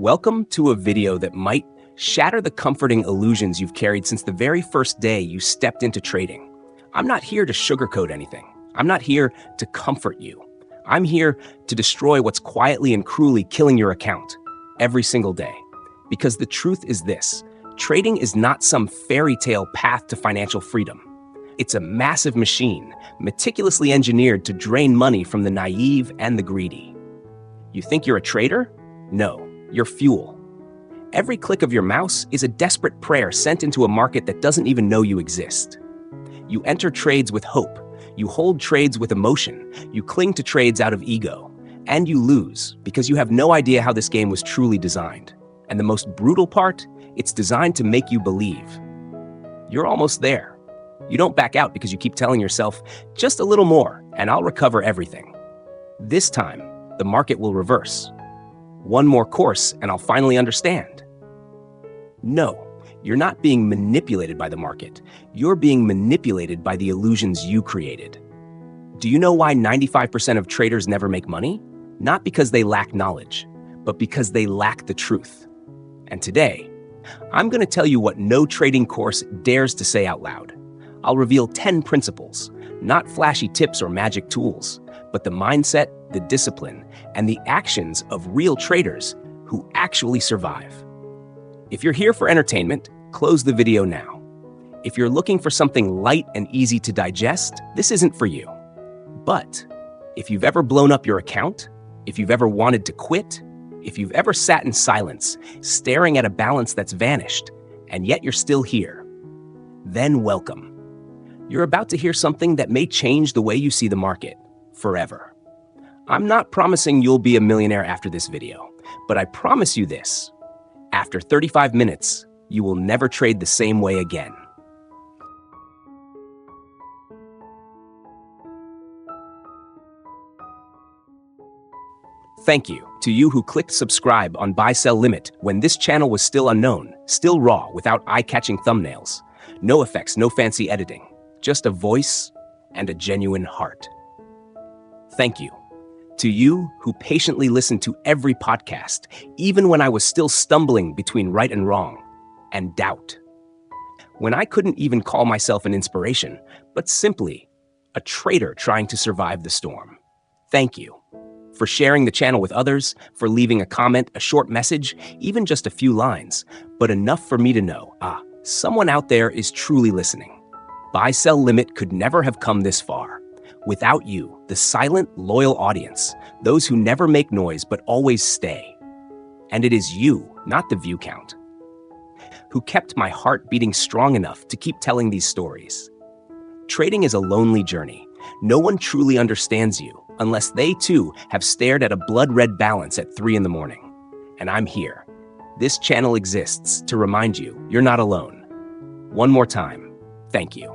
Welcome to a video that might shatter the comforting illusions you've carried since the very first day you stepped into trading. I'm not here to sugarcoat anything. I'm not here to comfort you. I'm here to destroy what's quietly and cruelly killing your account every single day. Because the truth is this: trading is not some fairy tale path to financial freedom. It's a massive machine, meticulously engineered to drain money from the naive and the greedy. You think you're a trader? No, you're fuel. Every click of your mouse is a desperate prayer sent into a market that doesn't even know you exist. You enter trades with hope. You hold trades with emotion. You cling to trades out of ego. And you lose because you have no idea how this game was truly designed. And the most brutal part, it's designed to make you believe. You're almost there. You don't back out because you keep telling yourself, just a little more, and I'll recover everything. This time, the market will reverse. One more course, and I'll finally understand. No, you're not being manipulated by the market. You're being manipulated by the illusions you created. Do you know why 95% of traders never make money? Not because they lack knowledge, but because they lack the truth. And today, I'm going to tell you what no trading course dares to say out loud. I'll reveal 10 principles, not flashy tips or magic tools, but the mindset, the discipline, and the actions of real traders who actually survive. If you're here for entertainment, close the video now. If you're looking for something light and easy to digest, this isn't for you. But if you've ever blown up your account, if you've ever wanted to quit, if you've ever sat in silence, staring at a balance that's vanished, and yet you're still here, then welcome. You're about to hear something that may change the way you see the market forever. I'm not promising you'll be a millionaire after this video, but I promise you this: after 35 minutes, you will never trade the same way again. Thank you to you who clicked subscribe on Buy Sell Limit when this channel was still unknown, still raw, without eye-catching thumbnails. No effects, no fancy editing, just a voice and a genuine heart. Thank you to you who patiently listened to every podcast, even when I was still stumbling between right and wrong and doubt. When I couldn't even call myself an inspiration, but simply a trader trying to survive the storm. Thank you for sharing the channel with others, for leaving a comment, a short message, even just a few lines, but enough for me to know, someone out there is truly listening. Buy Sell Limit could never have come this far without you, the silent, loyal audience, those who never make noise but always stay. And it is you, not the view count, who kept my heart beating strong enough to keep telling these stories. Trading is a lonely journey. No one truly understands you unless they too have stared at a blood-red balance at 3 a.m. And I'm here. This channel exists to remind you you're not alone. One more time, thank you.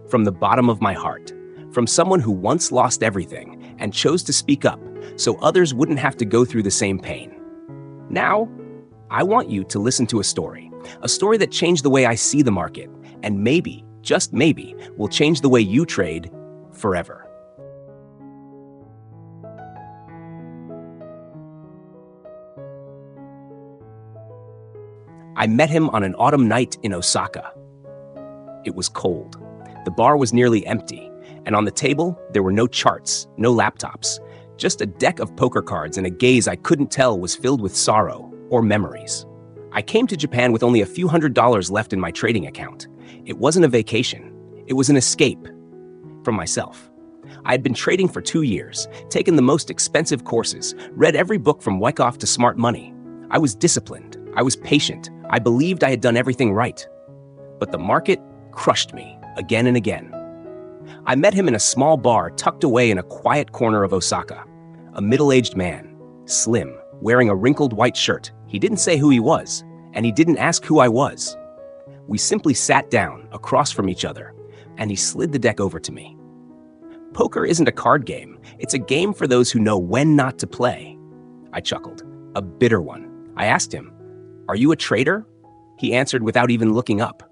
From the bottom of my heart, from someone who once lost everything and chose to speak up so others wouldn't have to go through the same pain. Now, I want you to listen to a story that changed the way I see the market, and maybe, just maybe, will change the way you trade forever. I met him on an autumn night in Osaka. It was cold. The bar was nearly empty, and on the table, there were no charts, no laptops, just a deck of poker cards and a gaze I couldn't tell was filled with sorrow or memories. I came to Japan with only a few $100s left in my trading account. It wasn't a vacation. It was an escape from myself. I had been trading for 2 years, taken the most expensive courses, read every book from Wyckoff to Smart Money. I was disciplined. I was patient. I believed I had done everything right. But the market crushed me again and again. I met him in a small bar tucked away in a quiet corner of Osaka. A middle-aged man, slim, wearing a wrinkled white shirt. He didn't say who he was, and he didn't ask who I was. We simply sat down across from each other, and he slid the deck over to me. Poker isn't a card game. It's a game for those who know when not to play. I chuckled, a bitter one. I asked him, "Are you a trader?" He answered without even looking up.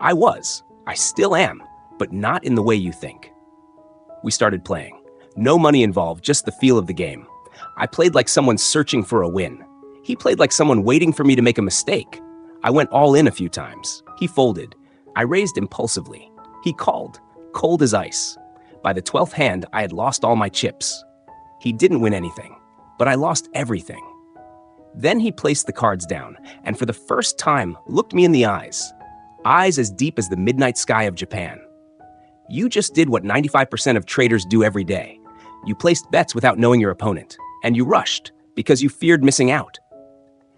I was. I still am, but not in the way you think. We started playing. No money involved, just the feel of the game. I played like someone searching for a win. He played like someone waiting for me to make a mistake. I went all in a few times. He folded. I raised impulsively. He called, cold as ice. By the 12th hand, I had lost all my chips. He didn't win anything, but I lost everything. Then he placed the cards down, and for the first time looked me in the eyes. Eyes as deep as the midnight sky of Japan. You just did what 95% of traders do every day. You placed bets without knowing your opponent, and you rushed because you feared missing out.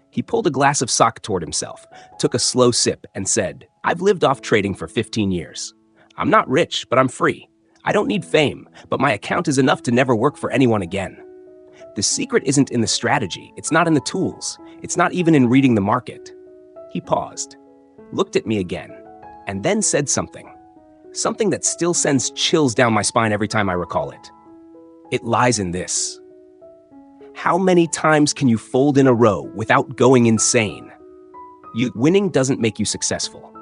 He pulled a glass of sake toward himself, took a slow sip, and said, "I've lived off trading for 15 years. I'm not rich, but I'm free. I don't need fame, but my account is enough to never work for anyone again. The secret isn't in the strategy, it's not in the tools, it's not even in reading the market." He paused, looked at me again, and then said something. Something that still sends chills down my spine every time I recall it. It lies in this. How many times can you fold in a row without going insane? Winning doesn't make you successful.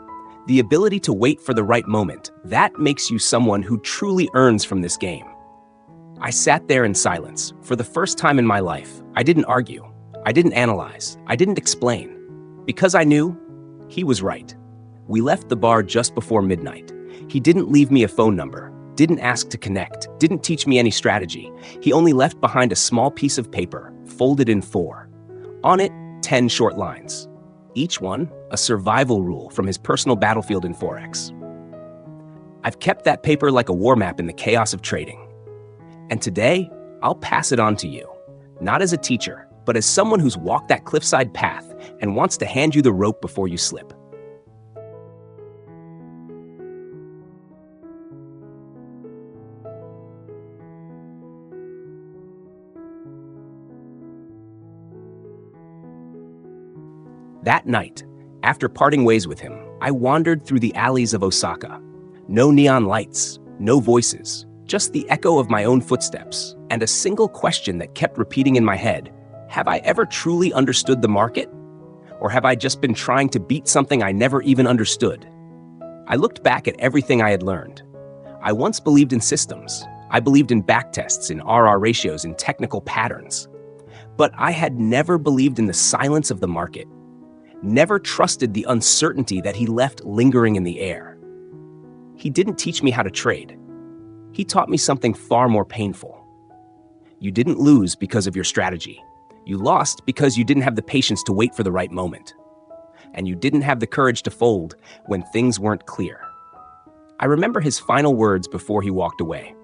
The ability to wait for the right moment, that makes you someone who truly earns from this game. I sat there in silence. For the first time in my life, I didn't argue. I didn't analyze. I didn't explain. Because I knew he was right. We left the bar just before midnight. He didn't leave me a phone number, didn't ask to connect, didn't teach me any strategy. He only left behind a small piece of paper, folded in 4. On it, 10 short lines. Each one, a survival rule from his personal battlefield in Forex. I've kept that paper like a war map in the chaos of trading. And today, I'll pass it on to you, not as a teacher, but as someone who's walked that cliffside path and wants to hand you the rope before you slip. That night, after parting ways with him, I wandered through the alleys of Osaka. No neon lights, no voices, just the echo of my own footsteps, and a single question that kept repeating in my head. Have I ever truly understood the market? Or have I just been trying to beat something I never even understood? I looked back at everything I had learned. I once believed in systems. I believed in backtests, in RR ratios, in technical patterns. But I had never believed in the silence of the market. Never trusted the uncertainty that he left lingering in the air. He didn't teach me how to trade. He taught me something far more painful. You didn't lose because of your strategy. You lost because you didn't have the patience to wait for the right moment. And you didn't have the courage to fold when things weren't clear. I remember his final words before he walked away.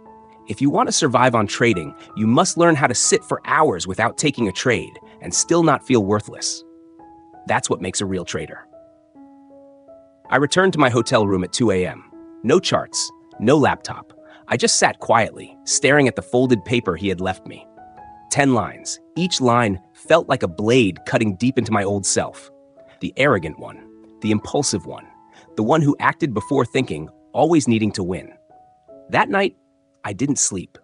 If you want to survive on trading, you must learn how to sit for hours without taking a trade and still not feel worthless. That's what makes a real trader. I returned to my hotel room at 2 a.m. No charts, no laptop. I just sat quietly, staring at the folded paper he had left me. 10 lines. Each line felt like a blade cutting deep into my old self. The arrogant one, the impulsive one, the one who acted before thinking, always needing to win. That night, I didn't sleep.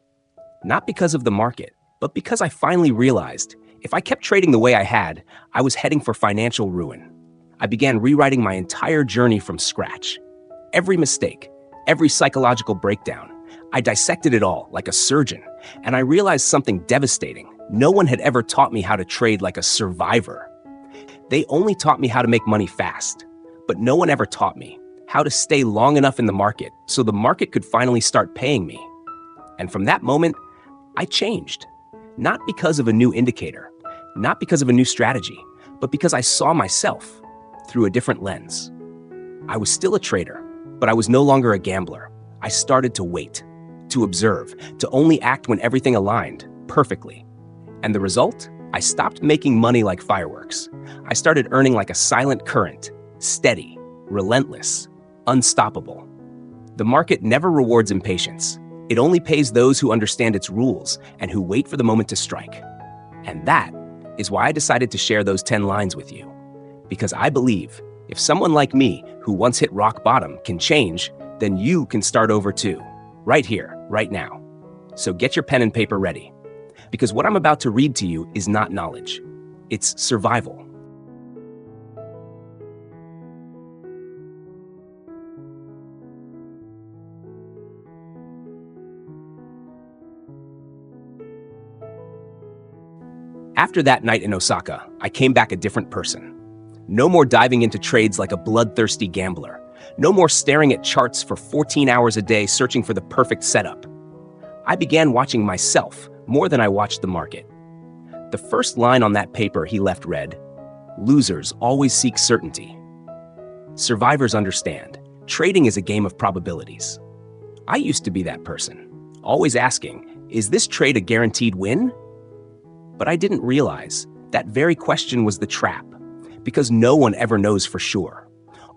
Not because of the market, but because I finally realized if I kept trading the way I had, I was heading for financial ruin. I began rewriting my entire journey from scratch. Every mistake, every psychological breakdown, I dissected it all like a surgeon, and I realized something devastating. No one had ever taught me how to trade like a survivor. They only taught me how to make money fast, but no one ever taught me how to stay long enough in the market so the market could finally start paying me. And from that moment, I changed. Not because of a new indicator, not because of a new strategy, but because I saw myself through a different lens. I was still a trader, but I was no longer a gambler. I started to wait, to observe, to only act when everything aligned perfectly. And the result? I stopped making money like fireworks. I started earning like a silent current, steady, relentless, unstoppable. The market never rewards impatience. It only pays those who understand its rules and who wait for the moment to strike. And that is why I decided to share those 10 lines with you. Because I believe if someone like me, who once hit rock bottom, can change, then you can start over too. Right here, right now. So get your pen and paper ready. Because what I'm about to read to you is not knowledge. It's survival. After that night in Osaka, I came back a different person. No more diving into trades like a bloodthirsty gambler. No more staring at charts for 14 hours a day searching for the perfect setup. I began watching myself more than I watched the market. The first line on that paper he left read, "Losers always seek certainty. Survivors understand. Trading is a game of probabilities." I used to be that person, always asking, is this trade a guaranteed win? But I didn't realize that very question was the trap, because no one ever knows for sure.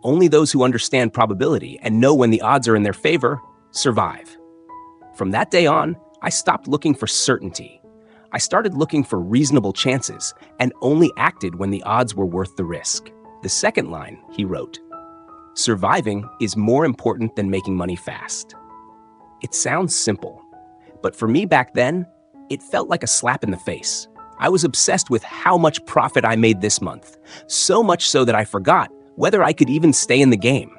Only those who understand probability and know when the odds are in their favor survive. From that day on, I stopped looking for certainty. I started looking for reasonable chances and only acted when the odds were worth the risk. The second line, he wrote, "Surviving is more important than making money fast." It sounds simple, but for me back then, it felt like a slap in the face. I was obsessed with how much profit I made this month, so much so that I forgot whether I could even stay in the game.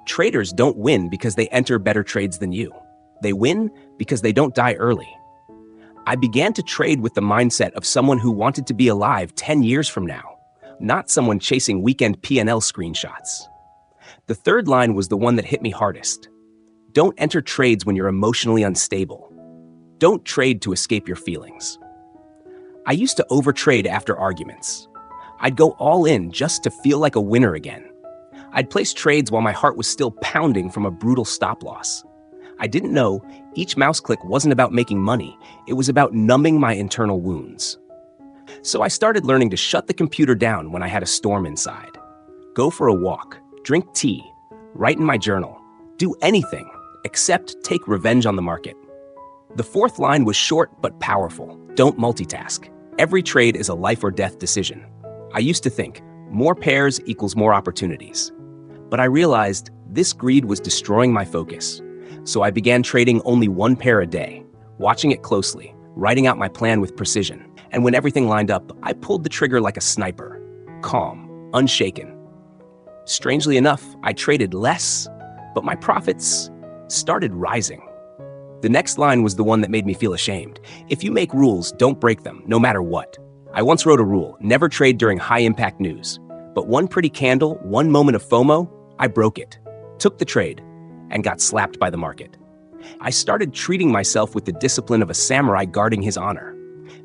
Traders don't win because they enter better trades than you. They win because they don't die early. I began to trade with the mindset of someone who wanted to be alive 10 years from now, not someone chasing weekend P&L screenshots. The third line was the one that hit me hardest. Don't enter trades when you're emotionally unstable. Don't trade to escape your feelings. I used to overtrade after arguments. I'd go all in just to feel like a winner again. I'd place trades while my heart was still pounding from a brutal stop loss. I didn't know each mouse click wasn't about making money, it was about numbing my internal wounds. So I started learning to shut the computer down when I had a storm inside. Go for a walk, drink tea, write in my journal, do anything except take revenge on the market. The fourth line was short but powerful. Don't multitask. Every trade is a life or death decision. I used to think more pairs equals more opportunities. But I realized this greed was destroying my focus. So I began trading only one pair a day, watching it closely, writing out my plan with precision. And when everything lined up, I pulled the trigger like a sniper, calm, unshaken. Strangely enough, I traded less, but my profits started rising. The next line was the one that made me feel ashamed. If you make rules, don't break them, no matter what. I once wrote a rule, never trade during high-impact news. But one pretty candle, one moment of FOMO, I broke it, took the trade, and got slapped by the market. I started treating myself with the discipline of a samurai guarding his honor,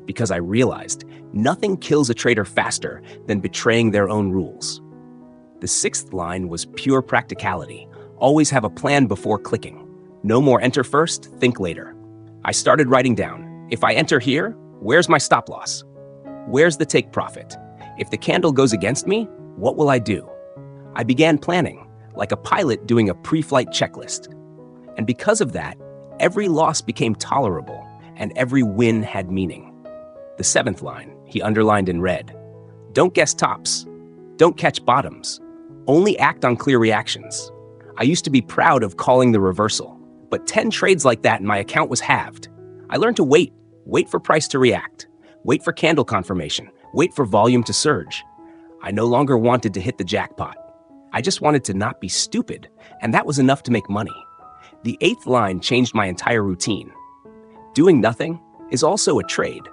because I realized nothing kills a trader faster than betraying their own rules. The sixth line was pure practicality. Always have a plan before clicking. No more enter first, think later. I started writing down, if I enter here, where's my stop loss? Where's the take profit? If the candle goes against me, what will I do? I began planning, like a pilot doing a pre-flight checklist. And because of that, every loss became tolerable, and every win had meaning. The seventh line, he underlined in red. Don't guess tops. Don't catch bottoms. Only act on clear reactions. I used to be proud of calling the reversal, but 10 trades like that and my account was halved. I learned to wait for price to react, wait for candle confirmation, wait for volume to surge. I no longer wanted to hit the jackpot. I just wanted to not be stupid, and that was enough to make money. The eighth line changed my entire routine. Doing nothing is also a trade.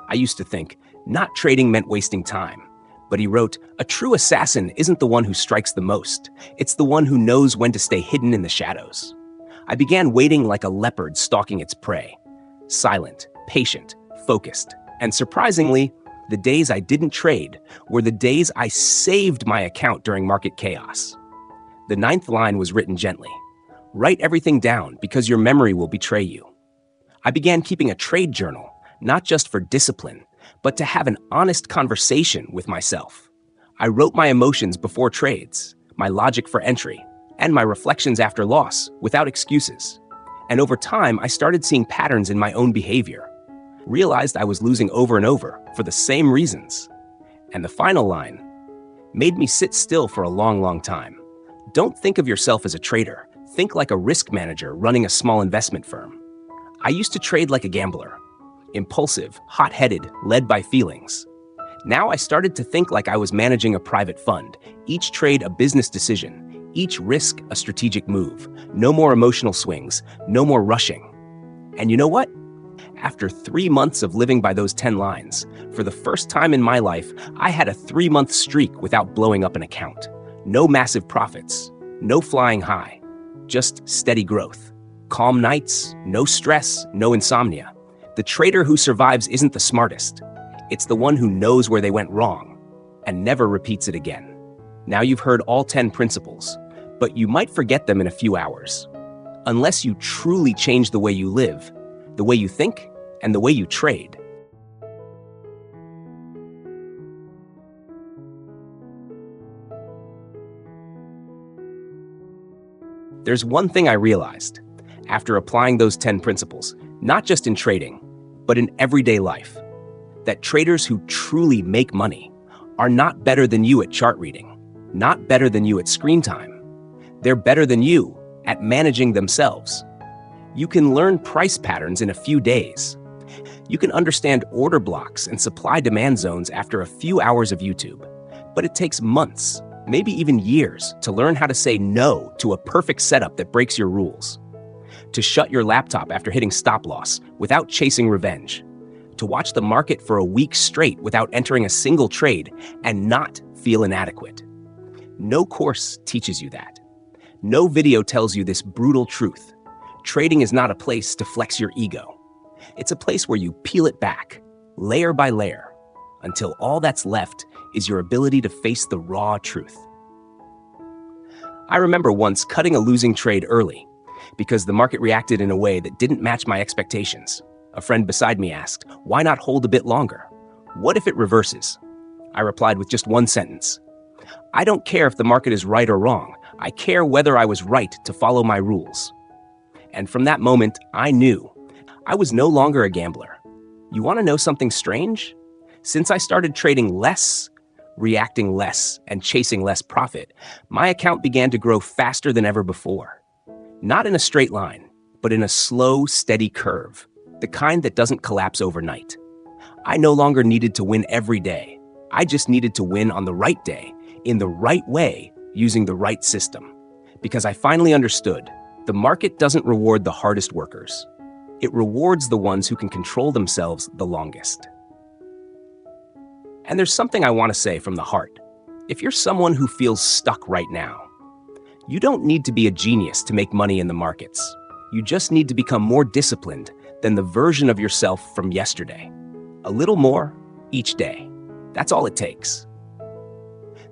I used to think not trading meant wasting time, but he wrote, a true assassin isn't the one who strikes the most, it's the one who knows when to stay hidden in the shadows. I began waiting like a leopard stalking its prey. Silent, patient, focused, and surprisingly, the days I didn't trade were the days I saved my account during market chaos. The ninth line was written gently. Write everything down because your memory will betray you. I began keeping a trade journal, not just for discipline, but to have an honest conversation with myself. I wrote my emotions before trades, my logic for entry, and my reflections after loss, without excuses. And over time, I started seeing patterns in my own behavior. Realized I was losing over and over for the same reasons. And the final line made me sit still for a long, long time. Don't think of yourself as a trader. Think like a risk manager running a small investment firm. I used to trade like a gambler. Impulsive, hot-headed, led by feelings. Now I started to think like I was managing a private fund, each trade a business decision, each risk a strategic move. No more emotional swings, no more rushing. And you know what? After 3 months of living by those 10 lines, for the first time in my life, I had a 3-month streak without blowing up an account. No massive profits, no flying high, just steady growth. Calm nights, no stress, no insomnia. The trader who survives isn't the smartest. It's the one who knows where they went wrong and never repeats it again. Now you've heard all 10 principles, but you might forget them in a few hours. Unless you truly change the way you live, the way you think, and the way you trade. There's one thing I realized after applying those 10 principles, not just in trading, but in everyday life, that traders who truly make money are not better than you at chart reading, not better than you at screen time. They're better than you at managing themselves. You can learn price patterns in a few days. You can understand order blocks and supply-demand zones after a few hours of YouTube. But it takes months, maybe even years, to learn how to say no to a perfect setup that breaks your rules. To shut your laptop after hitting stop loss without chasing revenge. To watch the market for a week straight without entering a single trade and not feel inadequate. No course teaches you that. No video tells you this brutal truth. Trading is not a place to flex your ego. It's a place where you peel it back, layer by layer, until all that's left is your ability to face the raw truth. I remember once cutting a losing trade early because the market reacted in a way that didn't match my expectations. A friend beside me asked, "Why not hold a bit longer? What if it reverses?" I replied with just one sentence. "I don't care if the market is right or wrong. I care whether I was right to follow my rules." And from that moment, I knew I was no longer a gambler. You want to know something strange? Since I started trading less, reacting less, and chasing less profit, my account began to grow faster than ever before. Not in a straight line, but in a slow, steady curve, the kind that doesn't collapse overnight. I no longer needed to win every day. I just needed to win on the right day, in the right way, using the right system. Because I finally understood, the market doesn't reward the hardest workers. It rewards the ones who can control themselves the longest. And there's something I want to say from the heart. If you're someone who feels stuck right now, you don't need to be a genius to make money in the markets. You just need to become more disciplined than the version of yourself from yesterday. A little more each day. That's all it takes.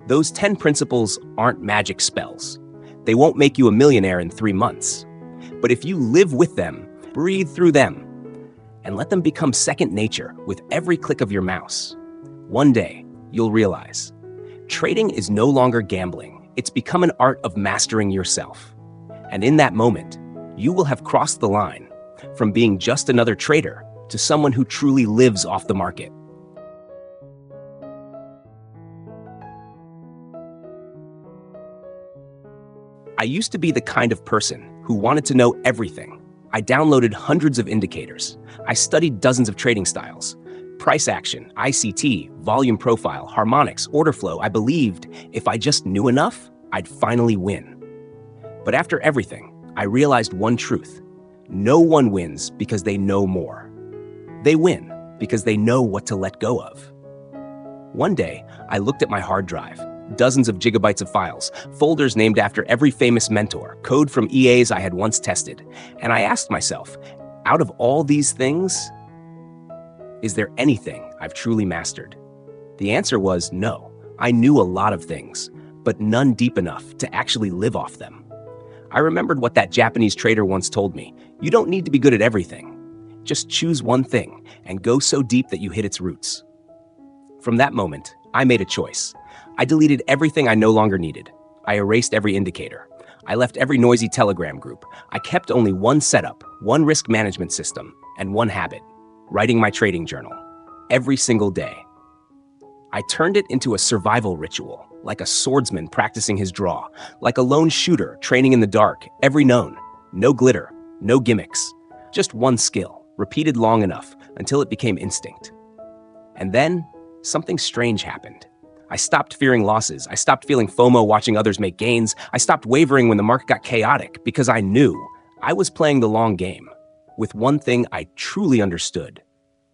Those 10 principles aren't magic spells. They won't make you a millionaire in 3 months. But if you live with them, breathe through them, and let them become second nature with every click of your mouse, one day you'll realize trading is no longer gambling. It's become an art of mastering yourself. And in that moment, you will have crossed the line from being just another trader to someone who truly lives off the market. I used to be the kind of person who wanted to know everything. I downloaded hundreds of indicators. I studied dozens of trading styles. Price action, ICT, volume profile, harmonics, order flow. I believed if I just knew enough, I'd finally win. But after everything, I realized one truth. No one wins because they know more. They win because they know what to let go of. One day, I looked at my hard drive. Dozens of gigabytes of files, folders named after every famous mentor, code from EAs I had once tested. And I asked myself, out of all these things, is there anything I've truly mastered? The answer was no. I knew a lot of things, but none deep enough to actually live off them. I remembered what that Japanese trader once told me. You don't need to be good at everything. Just choose one thing and go so deep that you hit its roots. From that moment, I made a choice. I deleted everything I no longer needed. I erased every indicator. I left every noisy Telegram group. I kept only one setup, one risk management system, and one habit, writing my trading journal. Every single day. I turned it into a survival ritual, like a swordsman practicing his draw, like a lone shooter training in the dark, every known. No glitter, no gimmicks, just one skill, repeated long enough until it became instinct. And then, something strange happened. I stopped fearing losses. I stopped feeling FOMO watching others make gains. I stopped wavering when the market got chaotic because I knew I was playing the long game. with one thing I truly understood,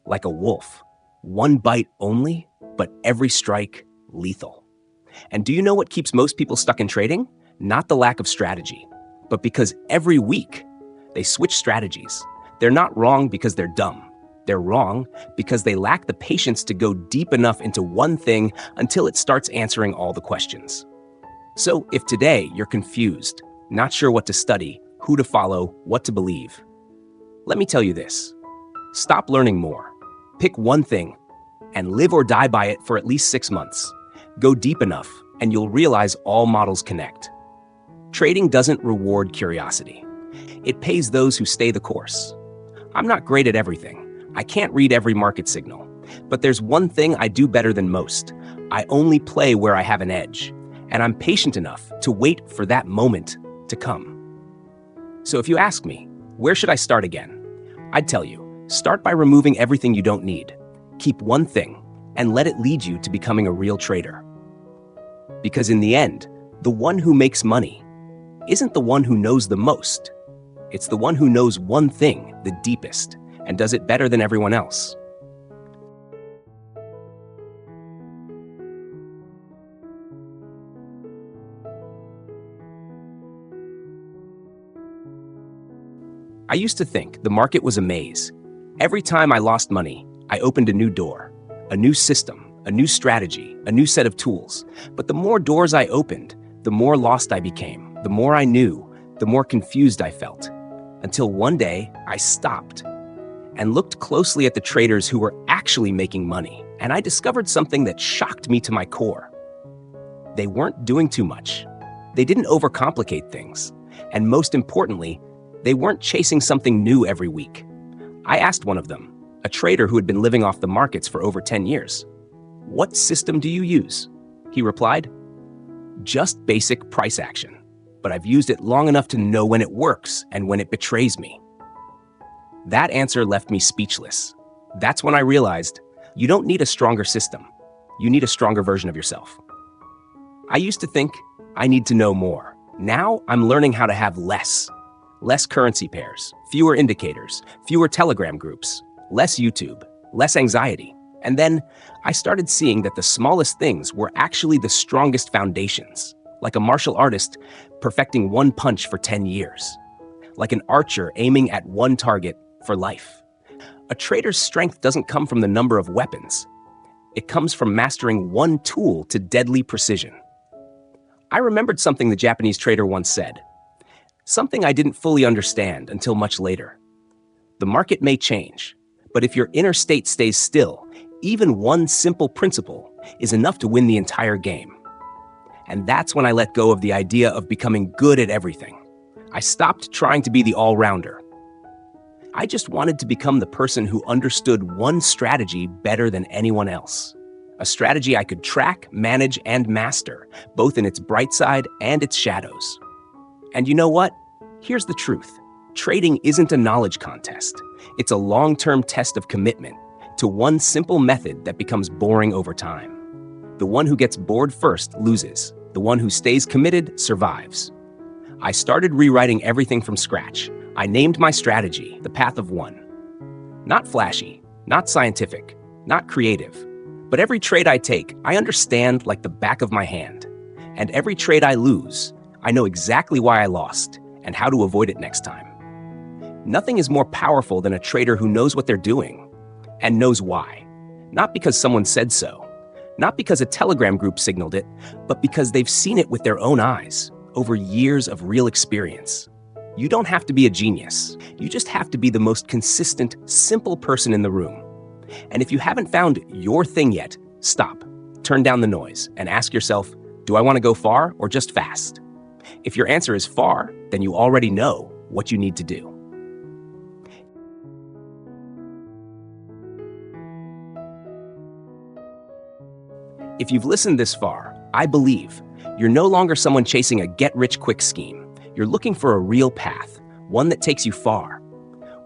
like a wolf, one bite only, but every strike lethal. And do you know what keeps most people stuck in trading? Not the lack of strategy, but because every week they switch strategies. They're not wrong because they're dumb. They're wrong because they lack the patience to go deep enough into one thing until it starts answering all the questions. So if today you're confused, not sure what to study, who to follow, what to believe, let me tell you this. Stop learning more. Pick one thing and live or die by it for at least 6 months. Go deep enough and you'll realize all models connect. Trading doesn't reward curiosity. It pays those who stay the course. I'm not great at everything. I can't read every market signal. But there's one thing I do better than most. I only play where I have an edge. And I'm patient enough to wait for that moment to come. So if you ask me, where should I start again? I'd tell you, start by removing everything you don't need. Keep one thing and let it lead you to becoming a real trader. Because in the end, the one who makes money isn't the one who knows the most. It's the one who knows one thing the deepest and does it better than everyone else. I used to think the market was a maze. Every time I lost money, I opened a new door, a new system, a new strategy, a new set of tools. But the more doors I opened, the more lost I became. The more I knew, the more confused I felt. Until one day, I stopped and looked closely at the traders who were actually making money. And I discovered something that shocked me to my core. They weren't doing too much. They didn't overcomplicate things. And most importantly, they weren't chasing something new every week. I asked one of them, a trader who had been living off the markets for over 10 years, "What system do you use?" He replied, "Just basic price action, but I've used it long enough to know when it works and when it betrays me." That answer left me speechless. That's when I realized you don't need a stronger system. You need a stronger version of yourself. I used to think I need to know more. Now I'm learning how to have less. Less currency pairs, fewer indicators, fewer Telegram groups, less YouTube, less anxiety. And then I started seeing that the smallest things were actually the strongest foundations, like a martial artist perfecting one punch for 10 years, like an archer aiming at one target for life. A trader's strength doesn't come from the number of weapons. It comes from mastering one tool to deadly precision. I remembered something the Japanese trader once said, something I didn't fully understand until much later. The market may change, but if your inner state stays still, even one simple principle is enough to win the entire game. And that's when I let go of the idea of becoming good at everything. I stopped trying to be the all-rounder. I just wanted to become the person who understood one strategy better than anyone else. A strategy I could track, manage, and master, both in its bright side and its shadows. And you know what? Here's the truth. Trading isn't a knowledge contest. It's a long-term test of commitment to one simple method that becomes boring over time. The one who gets bored first loses. The one who stays committed survives. I started rewriting everything from scratch. I named my strategy the Path of One. Not flashy, not scientific, not creative. But every trade I take, I understand like the back of my hand. And every trade I lose, I know exactly why I lost and how to avoid it next time. Nothing is more powerful than a trader who knows what they're doing and knows why. Not because someone said so, not because a Telegram group signaled it, but because they've seen it with their own eyes over years of real experience. You don't have to be a genius. You just have to be the most consistent, simple person in the room. And if you haven't found your thing yet, stop, turn down the noise, and ask yourself, do I want to go far or just fast? If your answer is far, then you already know what you need to do. If you've listened this far, I believe you're no longer someone chasing a get-rich-quick scheme. You're looking for a real path, one that takes you far.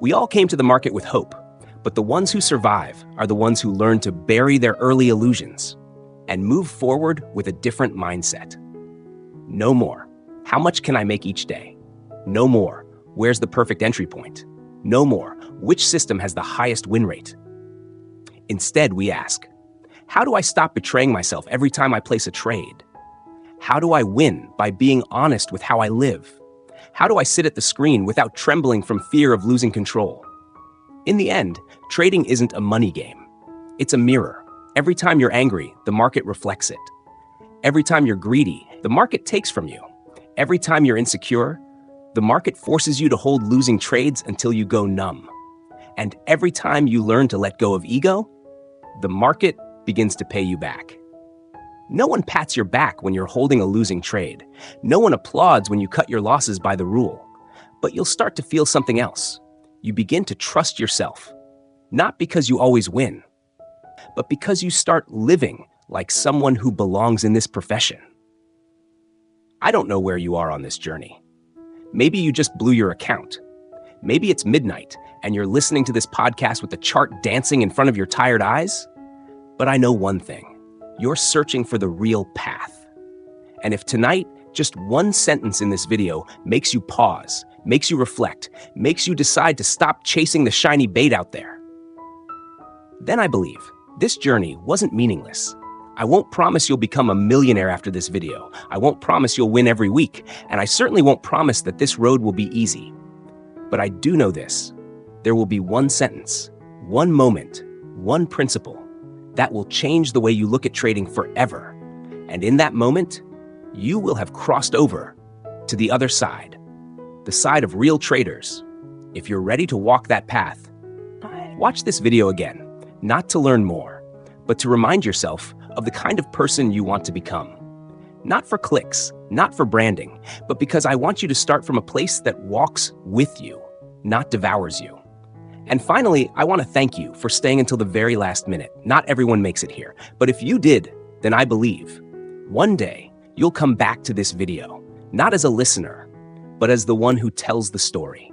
We all came to the market with hope, but the ones who survive are the ones who learn to bury their early illusions and move forward with a different mindset. No more, how much can I make each day? No more, where's the perfect entry point? No more, which system has the highest win rate? Instead, we ask, how do I stop betraying myself every time I place a trade? How do I win by being honest with how I live? How do I sit at the screen without trembling from fear of losing control? In the end, trading isn't a money game. It's a mirror. Every time you're angry, the market reflects it. Every time you're greedy, the market takes from you. Every time you're insecure, the market forces you to hold losing trades until you go numb. And every time you learn to let go of ego, the market begins to pay you back. No one pats your back when you're holding a losing trade. No one applauds when you cut your losses by the rule. But you'll start to feel something else. You begin to trust yourself. Not because you always win, but because you start living like someone who belongs in this profession. I don't know where you are on this journey. Maybe you just blew your account. Maybe it's midnight and you're listening to this podcast with the chart dancing in front of your tired eyes. But I know one thing. You're searching for the real path. And if tonight, just one sentence in this video makes you pause, makes you reflect, makes you decide to stop chasing the shiny bait out there, then I believe this journey wasn't meaningless. I won't promise you'll become a millionaire after this video. I won't promise you'll win every week. And I certainly won't promise that this road will be easy. But I do know this. There will be one sentence, one moment, one principle that will change the way you look at trading forever. And in that moment, you will have crossed over to the other side, the side of real traders. If you're ready to walk that path, watch this video again, not to learn more, but to remind yourself of the kind of person you want to become. Not for clicks, not for branding, but because I want you to start from a place that walks with you, not devours you. And finally, I want to thank you for staying until the very last minute. Not everyone makes it here, but if you did, then I believe one day you'll come back to this video, not as a listener, but as the one who tells the story.